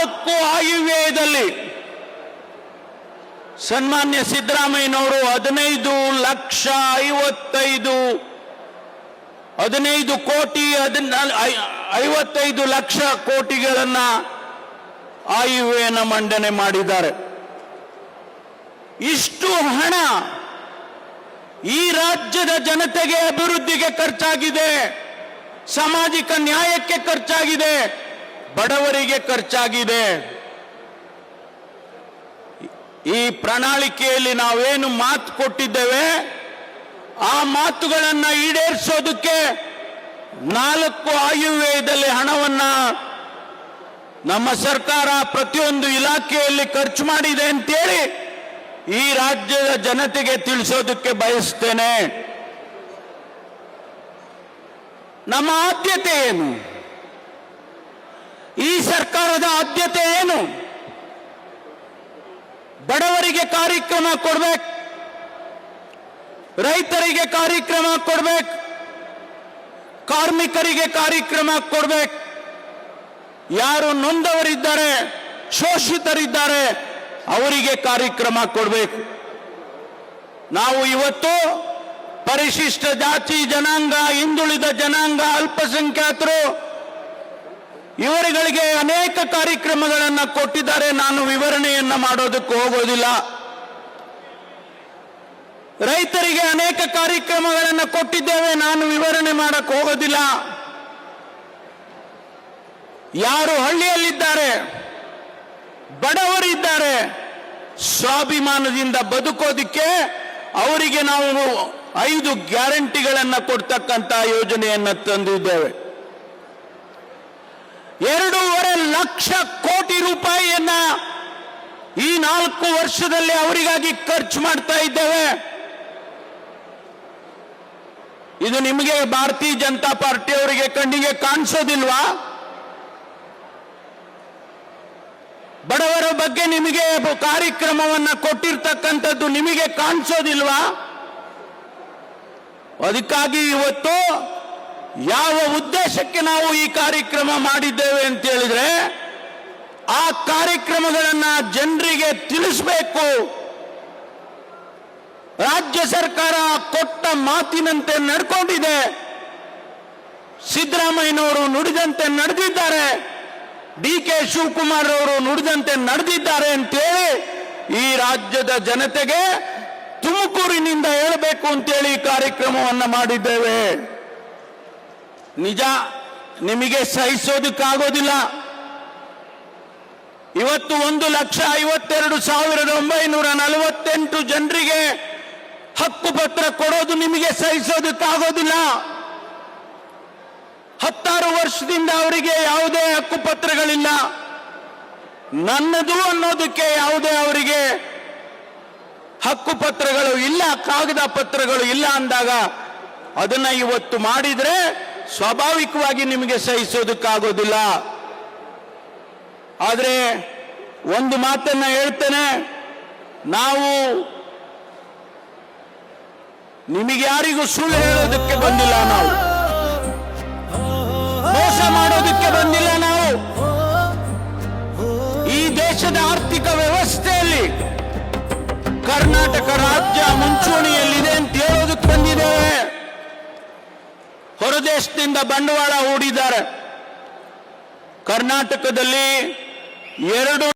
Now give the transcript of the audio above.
4 ಆಯವ್ಯಯದಲ್ಲಿ ಸನ್ಮಾನ್ಯ ಸಿದ್ದರಾಮಯ್ಯನವರು 15 ಕೋಟಿ 55 ಲಕ್ಷ ಕೋಟಿಗಳನ್ನ ಆಯವ್ಯಯನ ಮಂಡನೆ ಮಾಡಿದ್ದಾರೆ. ಇಷ್ಟು ಹಣ ಈ ರಾಜ್ಯದ ಜನತೆಗೆ ಅಭಿವೃದ್ಧಿಗೆ ಖರ್ಚಾಗಿದೆ, ಸಾಮಾಜಿಕ ನ್ಯಾಯಕ್ಕೆ ಖರ್ಚಾಗಿದೆ, ಬಡವರಿಗೆ ಖರ್ಚಾಗಿದೆ. ಈ ಪ್ರಣಾಳಿಕೆಯಲ್ಲಿ ನಾವೇನು ಮಾತು ಕೊಟ್ಟಿದ್ದೇವೆ ಆ ಮಾತುಗಳನ್ನು ಈಡೇರಿಸೋದಕ್ಕೆ 4 ಆಯವ್ಯಯದಲ್ಲಿ ಹಣವನ್ನ ನಮ್ಮ ಸರ್ಕಾರ ಪ್ರತಿಯೊಂದು ಇಲಾಖೆಯಲ್ಲಿ ಖರ್ಚು ಮಾಡಿದೆ ಅಂತೇಳಿ ಈ ರಾಜ್ಯದ ಜನತೆಗೆ ತಿಳಿಸೋದಕ್ಕೆ ಬಯಸ್ತೇನೆ. ನಮ್ಮ ಆದ್ಯತೆ ಏನು? ಈ ಸರ್ಕಾರದ ಆದ್ಯತೆ ಏನು? ಬಡವರಿಗೆ ಕಾರ್ಯಕ್ರಮ ಕೊಡಬೇಕು, ರೈತರಿಗೆ ಕಾರ್ಯಕ್ರಮ ಕೊಡಬೇಕು, ಕಾರ್ಮಿಕರಿಗೆ ಕಾರ್ಯಕ್ರಮ ಕೊಡಬೇಕು, ಯಾರು ನೊಂದವರಿದ್ದಾರೆ, ಶೋಷಿತರಿದ್ದಾರೆ ಅವರಿಗೆ ಕಾರ್ಯಕ್ರಮ ಕೊಡಬೇಕು. ನಾವು ಇವತ್ತು ಪರಿಶಿಷ್ಟ ಜಾತಿ ಜನಾಂಗ, ಹಿಂದುಳಿದ ಜನಾಂಗ, ಅಲ್ಪಸಂಖ್ಯಾತರು ಇವರುಗಳಿಗೆ ಅನೇಕ ಕಾರ್ಯಕ್ರಮಗಳನ್ನು ಕೊಟ್ಟಿದ್ದಾರೆ. ನಾನು ವಿವರಣೆಯನ್ನ ಮಾಡೋದಕ್ಕೆ ಹೋಗೋದಿಲ್ಲ. ರೈತರಿಗೆ ಅನೇಕ ಕಾರ್ಯಕ್ರಮಗಳನ್ನು ಕೊಟ್ಟಿದ್ದೇವೆ, ನಾನು ವಿವರಣೆ ಮಾಡಕ್ಕೆ ಹೋಗೋದಿಲ್ಲ. ಯಾರು ಹಳ್ಳಿಯಲ್ಲಿದ್ದಾರೆ, ಬಡವರಿದ್ದಾರೆ, ಸ್ವಾಭಿಮಾನದಿಂದ ಬದುಕೋದಿಕ್ಕೆ ಅವರಿಗೆ ನಾವು 5 ಗ್ಯಾರಂಟಿಗಳನ್ನು ಕೊಡ್ತಕ್ಕಂಥ ಯೋಜನೆಯನ್ನು ತಂದಿದ್ದೇವೆ. 2.5 ಲಕ್ಷ ಕೋಟಿ ರೂಪಾಯಿಯನ್ನ ಈ 4 ವರ್ಷದಲ್ಲಿ ಅವರಿಗಾಗಿ ಖರ್ಚು ಮಾಡ್ತಾ ಇದ್ದೇವೆ. ಇದು ನಿಮಗೆ ಭಾರತೀಯ ಜನತಾ ಪಾರ್ಟಿ ಅವರಿಗೆ ಕಣ್ಣಿಗೆ ಕಾಣಿಸೋದಿಲ್ವಾ? ಬಡವರ ಬಗ್ಗೆ ನಿಮಗೆ ಕಾರ್ಯಕ್ರಮವನ್ನ ಕೊಟ್ಟಿರ್ತಕ್ಕಂಥದ್ದು ನಿಮಗೆ ಕಾಣಿಸೋದಿಲ್ವಾ? ಅದಕ್ಕಾಗಿ ಇವತ್ತು ಯಾವ ಉದ್ದೇಶಕ್ಕೆ ನಾವು ಈ ಕಾರ್ಯಕ್ರಮ ಮಾಡಿದ್ದೇವೆ ಅಂತ ಹೇಳಿದ್ರೆ, ಆ ಕಾರ್ಯಕ್ರಮಗಳನ್ನ ಜನರಿಗೆ ತಿಳಿಸಬೇಕು. ರಾಜ್ಯ ಸರ್ಕಾರ ಕೊಟ್ಟ ಮಾತಿನಂತೆ ನಡ್ಕೊಂಡಿದೆ, ಸಿದ್ದರಾಮಯ್ಯನವರು ನುಡಿದಂತೆ ನಡೆದಿದ್ದಾರೆ, DK ಶಿವಕುಮಾರ್ ಅವರು ನುಡಿದಂತೆ ನಡೆದಿದ್ದಾರೆ ಅಂತೇಳಿ ಈ ರಾಜ್ಯದ ಜನತೆಗೆ ತುಮಕೂರಿನಿಂದ ಹೇಳಬೇಕು ಅಂತೇಳಿ ಈ ಕಾರ್ಯಕ್ರಮವನ್ನು ಮಾಡಿದ್ದೇವೆ. ನಿಜ, ನಿಮಗೆ ಸಹಿಸೋದಕ್ಕಾಗೋದಿಲ್ಲ. ಇವತ್ತು 1,52,948 ಜನರಿಗೆ ಹಕ್ಕುಪತ್ರ ಕೊಡೋದು ನಿಮಗೆ ಸಹಿಸೋದಕ್ಕಾಗೋದಿಲ್ಲ. 16 ವರ್ಷದಿಂದ ಅವರಿಗೆ ಯಾವುದೇ ಹಕ್ಕುಪತ್ರಗಳಿಲ್ಲ, ನನ್ನದು ಅನ್ನೋದಕ್ಕೆ ಯಾವುದೇ ಅವರಿಗೆ ಹಕ್ಕುಪತ್ರಗಳು ಇಲ್ಲ, ಕಾಗದ ಪತ್ರಗಳು ಇಲ್ಲ ಅಂದಾಗ ಅದನ್ನ ಇವತ್ತು ಮಾಡಿದ್ರೆ ಸ್ವಾಭಾವಿಕವಾಗಿ ನಿಮಗೆ ಸಹಿಸೋದಕ್ಕಾಗೋದಿಲ್ಲ. ಆದರೆ ಒಂದು ಮಾತನ್ನ ಹೇಳ್ತೇನೆ, ನಾವು ನಿಮಗೆ ಯಾರಿಗೂ ಸುಳ್ಳು ಹೇಳೋದಕ್ಕೆ ಬಂದಿಲ್ಲ, ನಾವು ಮೋಸ ಮಾಡೋದಕ್ಕೆ ಬಂದಿಲ್ಲ. ನಾವು ಈ ದೇಶದ ಆರ್ಥಿಕ ವ್ಯವಸ್ಥೆಯಲ್ಲಿ ಕರ್ನಾಟಕ ರಾಜ್ಯ ಮುಂಚೂಣಿಯಲ್ಲಿದೆ ಅಂತ ಹೇಳೋದಕ್ಕೆ ಬಂದಿದ್ದೇವೆ. ಹೊರದೇಶದಿಂದ ಬಂಡವಾಳ ಹೂಡಿದ್ದಾರೆ. ಕರ್ನಾಟಕದಲ್ಲಿ 2